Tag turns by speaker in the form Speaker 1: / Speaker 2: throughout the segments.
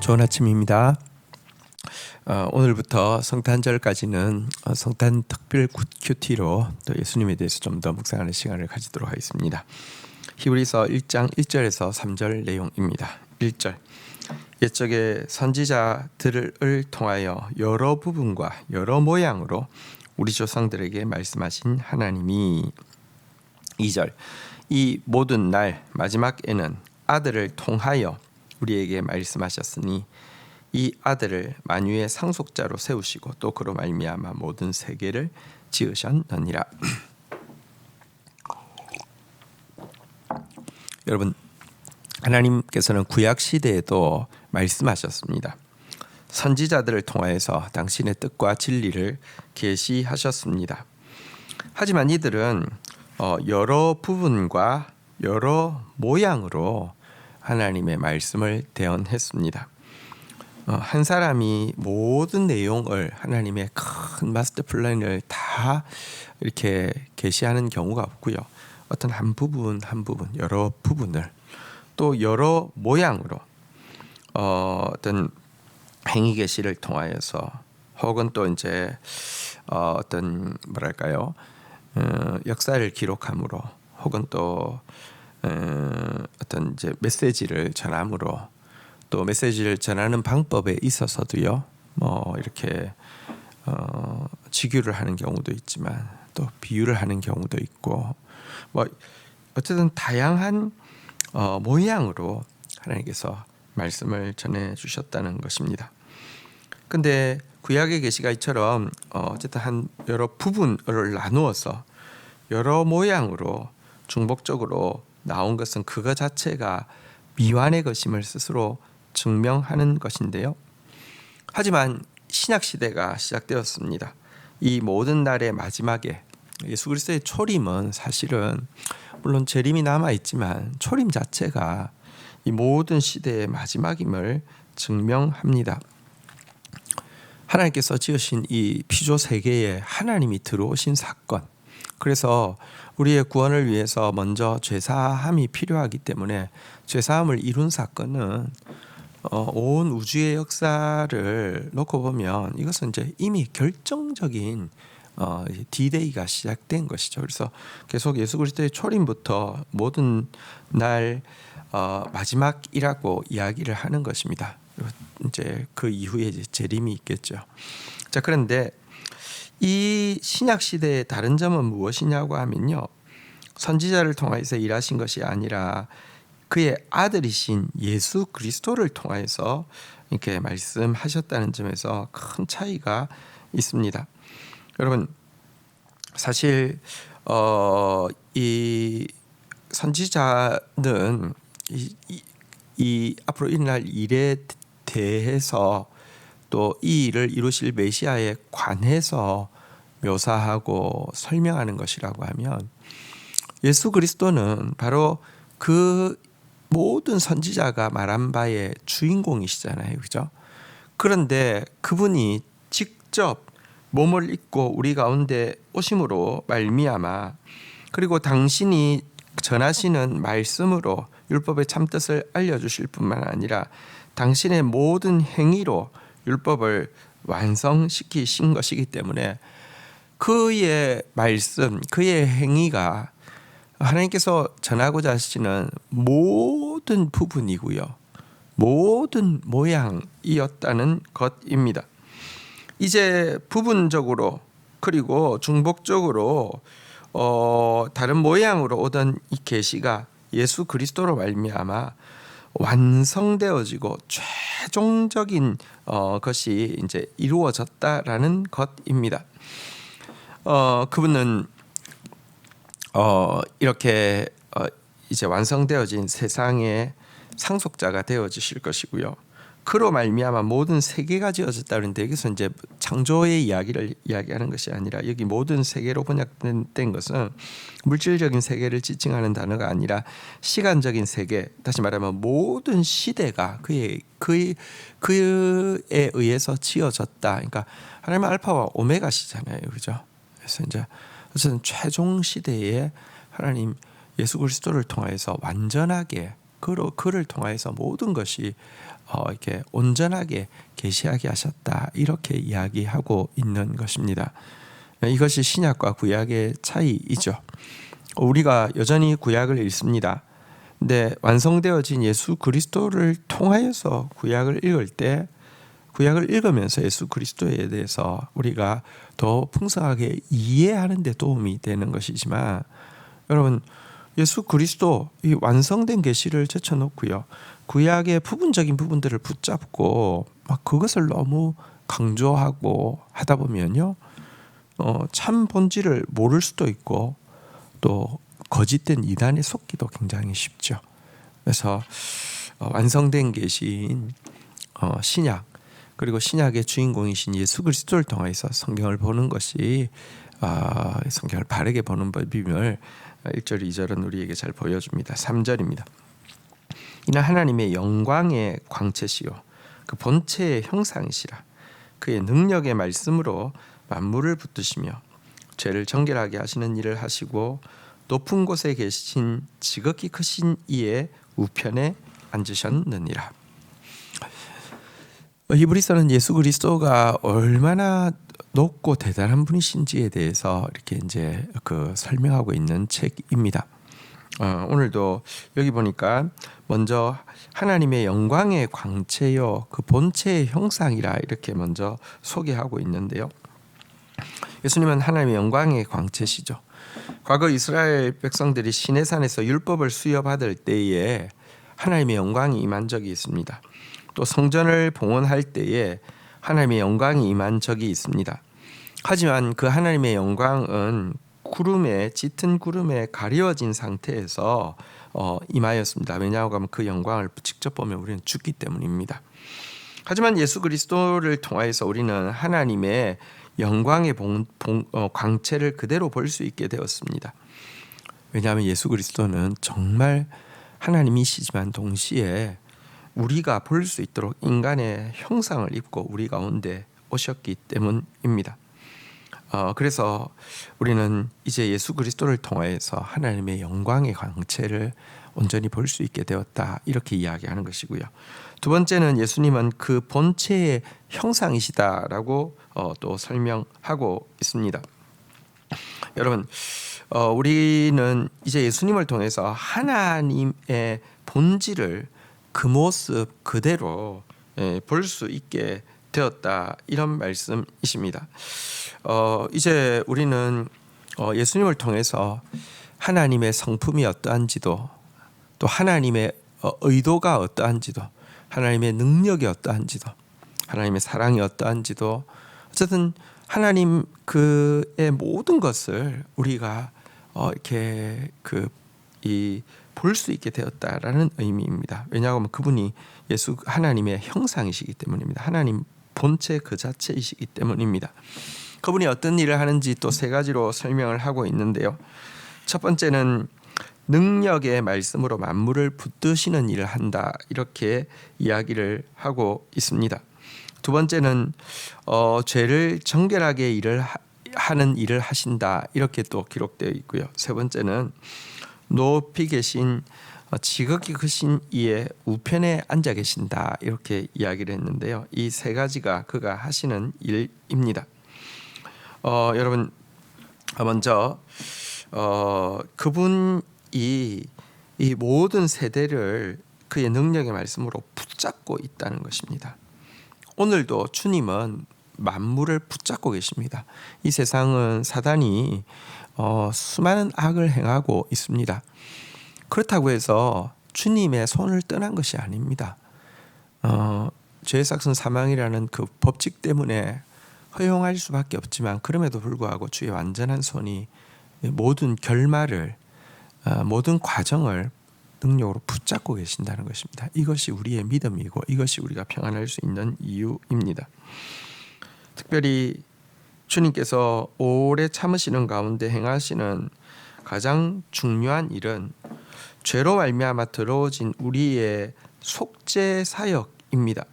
Speaker 1: 좋은 아침입니다. 오늘부터 성탄절까지는 성탄 특별 큐티로 또 예수님에 대해서 좀 더 묵상하는 시간을 가지도록 하겠습니다. 히브리서 1장 1절에서 3절 내용입니다. 1절 옛적의 선지자들을 통하여 여러 부분과 여러 모양으로 우리 조상들에게 말씀하신 하나님이 2절 이 모든 날 마지막에는 아들을 통하여 우리에게 말씀하셨으니 이 아들을 만유의 상속자로 세우시고 또 그로 말미암아 모든 세계를 지으셨느니라. 여러분, 하나님께서는 구약 시대에도 말씀하셨습니다. 선지자들을 통하여서 당신의 뜻과 진리를 계시하셨습니다. 하지만 이들은 여러 부분과 여러 모양으로 하나님의 말씀을 대언했습니다. 한 사람이 모든 내용을 하나님의 큰 마스터 플랜을 다 이렇게 계시하는 경우가 없고요. 어떤 한 부분 여러 부분을 또 여러 모양으로 어떤 행위 계시를 통하여서 혹은 또 이제 어떤 뭐랄까요 역사를 기록함으로 혹은 또 어떤 이제 메시지를 전함으로 또 메시지를 전하는 방법에 있어서도요 이렇게 직유를 하는 경우도 있지만 또 비유를 하는 경우도 있고 어쨌든 다양한 모양으로 하나님께서 말씀을 전해 주셨다는 것입니다. 근데 구약의 계시가 이처럼 어쨌든 한 여러 부분을 나누어서 여러 모양으로 중복적으로 나온 것은 그거 자체가 미완의 것임을 스스로 증명하는 것인데요. 하지만 신약 시대가 시작되었습니다. 이 모든 날의 마지막에 예수 그리스도의 초림은 사실은 물론 재림이 남아 있지만 초림 자체가 이 모든 시대의 마지막임을 증명합니다. 하나님께서 지으신 이 피조 세계에 하나님이 들어오신 사건, 그래서 우리의 구원을 위해서 먼저 죄사함이 필요하기 때문에 죄사함을 이룬 사건은 온 우주의 역사를 놓고 보면 이것은 이제 이미 결정적인 D-Day가 시작된 것이죠. 그래서 계속 예수 그리스도의 초림부터 모든 날 마지막이라고 이야기를 하는 것입니다. 이제 그 이후에 이제 재림이 있겠죠. 자, 그런데 이 신약 시대의 다른 점은 무엇이냐고 하면요, 선지자를 통해서 일하신 것이 아니라 그의 아들이신 예수 그리스도를 통해서 이렇게 말씀하셨다는 점에서 큰 차이가 있습니다. 여러분, 사실 이 선지자는 이 앞으로 일어날 일에 대해서 또 이 일을 이루실 메시아에 관해서 묘사하고 설명하는 것이라고 하면 예수 그리스도는 바로 그 모든 선지자가 말한 바의 주인공이시잖아요, 그죠? 그런데 그분이 직접 몸을 입고 우리 가운데 오심으로 말미암아 그리고 당신이 전하시는 말씀으로 율법의 참뜻을 알려주실 뿐만 아니라 당신의 모든 행위로 율법을 완성시키신 것이기 때문에 그의 말씀, 그의 행위가 하나님께서 전하고자 하시는 모든 부분이고요, 모든 모양이었다는 것입니다. 이제 부분적으로 그리고 중복적으로 다른 모양으로 오던 이 계시가 예수 그리스도로 말미암아 완성되어지고 최종적인 것이 이제 이루어졌다라는 것입니다. 그분은 이렇게 이제 완성되어진 세상의 상속자가 되어지실 것이고요. 그로 말미암아 모든 세계가 지어졌다는데 여기서 이제 창조의 이야기를 이야기하는 것이 아니라 여기 모든 세계로 번역된 것은 물질적인 세계를 지칭하는 단어가 아니라 시간적인 세계, 다시 말하면 모든 시대가 그에 의해서 지어졌다. 그러니까 하나님은 알파와 오메가시잖아요, 그죠? 그래서 이제 어쨌든 최종 시대에 하나님 예수 그리스도를 통해서 완전하게 그를 통하여서 모든 것이 이렇게 온전하게 계시하게 하셨다, 이렇게 이야기하고 있는 것입니다. 이것이 신약과 구약의 차이이죠. 우리가 여전히 구약을 읽습니다. 근데 완성되어진 예수 그리스도를 통하여서 구약을 읽을 때, 구약을 읽으면서 예수 그리스도에 대해서 우리가 더 풍성하게 이해하는 데 도움이 되는 것이지만, 여러분, 예수 그리스도 이 완성된 계시를 제쳐놓고요, 구약의 부분적인 부분들을 붙잡고 막 그것을 너무 강조하고 하다 보면요, 참 본질을 모를 수도 있고 또 거짓된 이단에 속기도 굉장히 쉽죠. 그래서 완성된 계시인 신약, 그리고 신약의 주인공이신 예수 그리스도를 통해서 성경을 보는 것이 성경을 바르게 보는 법임을 1절 2절은 우리에게 잘 보여줍니다. 3절입니다. 이는 하나님의 영광의 광채시요 그 본체의 형상이시라. 그의 능력의 말씀으로 만물을 붙드시며 죄를 정결하게 하시는 일을 하시고 높은 곳에 계신 지극히 크신 이의 우편에 앉으셨느니라. 히브리서는 예수 그리스도가 얼마나 높고 대단한 분이신지에 대해서 이렇게 이제 설명하고 있는 책입니다. 오늘도 여기 보니까 먼저 하나님의 영광의 광채요 그 본체의 형상이라 이렇게 먼저 소개하고 있는데요. 예수님은 하나님의 영광의 광채시죠. 과거 이스라엘 백성들이 시내산에서 율법을 수여받을 때에 하나님의 영광이 임한 적이 있습니다. 또 성전을 봉헌할 때에 하나님의 영광이 임한 적이 있습니다. 하지만 그 하나님의 영광은 짙은 구름에 가려진 상태에서 임하였습니다. 왜냐하고 하면 그 영광을 직접 보면 우리는 죽기 때문입니다. 하지만 예수 그리스도를 통하여서 우리는 하나님의 영광의 광채를 그대로 볼 수 있게 되었습니다. 왜냐하면 예수 그리스도는 정말 하나님이시지만 동시에 우리가 볼 수 있도록 인간의 형상을 입고 우리 가운데 오셨기 때문입니다. 그래서 우리는 이제 예수 그리스도를 통해서 하나님의 영광의 광채를 온전히 볼 수 있게 되었다, 이렇게 이야기하는 것이고요. 두 번째는 예수님은 그 본체의 형상이시다라고 또 설명하고 있습니다. 여러분, 우리는 이제 예수님을 통해서 하나님의 본질을 그 모습 그대로 볼 수 있게 되었다, 이런 말씀이십니다. 이제 우리는 예수님을 통해서 하나님의 성품이 어떠한지도, 또 하나님의 의도가 어떠한지도, 하나님의 능력이 어떠한지도, 하나님의 사랑이 어떠한지도, 어쨌든 하나님 그의 모든 것을 우리가 이렇게 볼 수 있게 되었다라는 의미입니다. 왜냐하면 그분이 하나님의 형상이시기 때문입니다. 하나님 본체 그 자체이시기 때문입니다. 그분이 어떤 일을 하는지 또 세 가지로 설명을 하고 있는데요. 첫 번째는 능력의 말씀으로 만물을 붙드시는 일을 한다, 이렇게 이야기를 하고 있습니다. 두 번째는 죄를 정결하게 하는 일을 하신다, 이렇게 또 기록되어 있고요. 세 번째는 높이 계신 지극히 크신 이의 우편에 앉아 계신다, 이렇게 이야기를 했는데요. 이 세 가지가 그가 하시는 일입니다. 여러분, 먼저 그분이 이 모든 세대를 그의 능력의 말씀으로 붙잡고 있다는 것입니다. 오늘도 주님은 만물을 붙잡고 계십니다. 이 세상은 사단이 수많은 악을 행하고 있습니다. 그렇다고 해서 주님의 손을 떠난 것이 아닙니다. 죄의 삭은 사망이라는 그 법칙 때문에 허용할 수밖에 없지만, 그럼에도 불구하고 주의 완전한 손이 모든 결말을, 모든 과정을 능력으로 붙잡고 계신다는 것입니다. 이것이 우리의 믿음이고 이것이 우리가 평안할 수 있는 이유입니다. 특별히 주님께서 오래 참으시는 가운데 행하시는 가장 중요한 일은 죄로 말미암아 더러워진 우리의 속죄 사역입니다.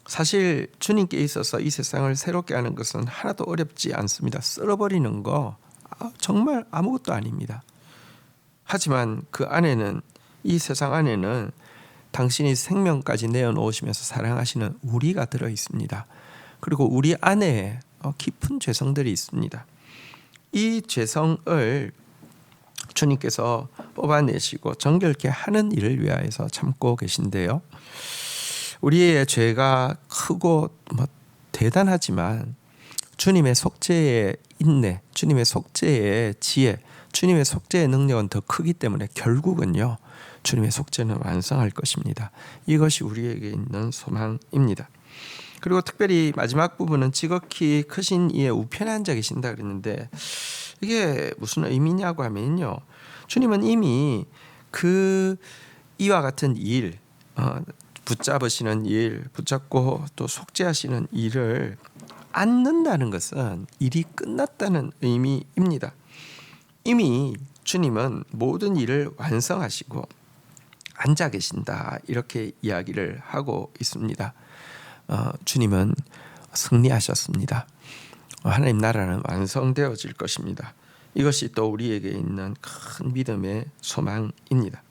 Speaker 1: 사실 주님께 있어서 이 세상을 새롭게 하는 것은 하나도 어렵지 않습니다. 썰어버리는 거 정말 아무것도 아닙니다. 하지만 그 안에는, 이 세상 안에는 당신이 생명까지 내어놓으시면서 사랑하시는 우리가 들어 있습니다. 그리고 우리 안에 깊은 죄성들이 있습니다. 이 죄성을 주님께서 뽑아내시고 정결케 하는 일을 위하여서 참고 계신데요. 우리의 죄가 크고 대단하지만 주님의 속죄의 인내, 주님의 속죄의 지혜, 주님의 속죄의 능력은 더 크기 때문에 결국은요, 주님의 속죄는 완성할 것입니다. 이것이 우리에게 있는 소망입니다. 그리고 특별히 마지막 부분은 지극히 크신 이의 우편에 앉아 계신다 그랬는데, 이게 무슨 의미냐고 하면요, 주님은 이미 그 이와 같은 일, 붙잡으시는 일, 붙잡고 또 속죄하시는 일을 앉는다는 것은 일이 끝났다는 의미입니다. 이미 주님은 모든 일을 완성하시고 앉아 계신다, 이렇게 이야기를 하고 있습니다. 주님은 승리하셨습니다. 하나님 나라는 완성되어질 것입니다. 이것이 또 우리에게 있는 큰 믿음의 소망입니다.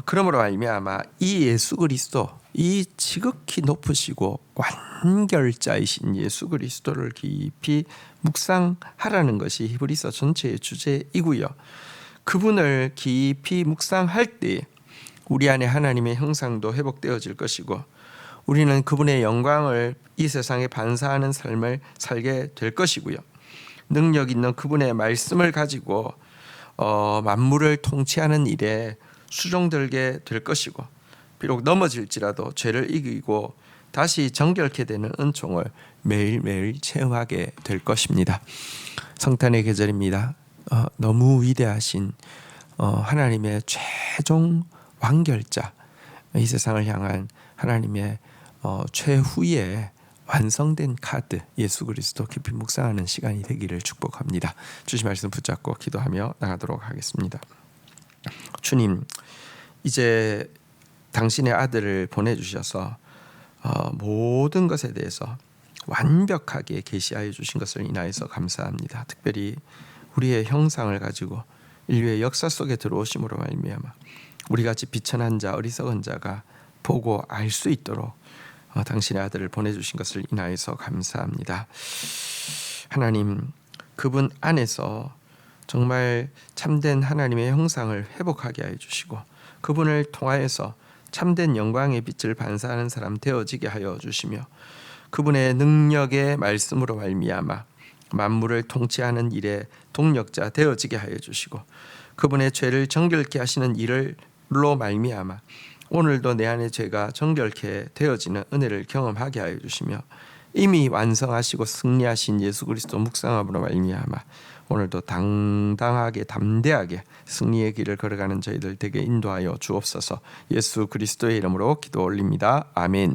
Speaker 1: 그러므로 말미암아 이 예수 그리스도, 이 지극히 높으시고 완결자이신 예수 그리스도를 깊이 묵상하라는 것이 히브리서 전체의 주제이고요. 그분을 깊이 묵상할 때 우리 안에 하나님의 형상도 회복되어질 것이고, 우리는 그분의 영광을 이 세상에 반사하는 삶을 살게 될 것이고요. 능력 있는 그분의 말씀을 가지고 만물을 통치하는 일에 수종들게 될 것이고, 비록 넘어질지라도 죄를 이기고 다시 정결케 되는 은총을 매일매일 체험하게 될 것입니다. 성탄의 계절입니다. 너무 위대하신 하나님의 최종 완결자, 이 세상을 향한 하나님의 최후의 완성된 카드 예수 그리스도 깊이 묵상하는 시간이 되기를 축복합니다. 주신 말씀 붙잡고 기도하며 나가도록 하겠습니다. 주님, 이제 당신의 아들을 보내주셔서 모든 것에 대해서 완벽하게 계시하여 주신 것을 인하여서 감사합니다. 특별히 우리의 형상을 가지고 인류의 역사 속에 들어오심으로 말미암아 우리같이 비천한 자, 어리석은 자가 보고 알 수 있도록 당신의 아들을 보내주신 것을 인하여서 감사합니다. 하나님, 그분 안에서 정말 참된 하나님의 형상을 회복하게 하여 주시고, 그분을 통하여서 참된 영광의 빛을 반사하는 사람 되어지게 하여 주시며, 그분의 능력의 말씀으로 말미암아 만물을 통치하는 일에 동력자 되어지게 하여 주시고, 그분의 죄를 정결케 하시는 일로 말미암아 오늘도 내 안의 죄가 정결케 되어지는 은혜를 경험하게 하여 주시며, 이미 완성하시고 승리하신 예수 그리스도 묵상함으로 말미암아 오늘도 당당하게 담대하게 승리의 길을 걸어가는 저희들 되게 인도하여 주옵소서. 예수 그리스도의 이름으로 기도 올립니다. 아멘.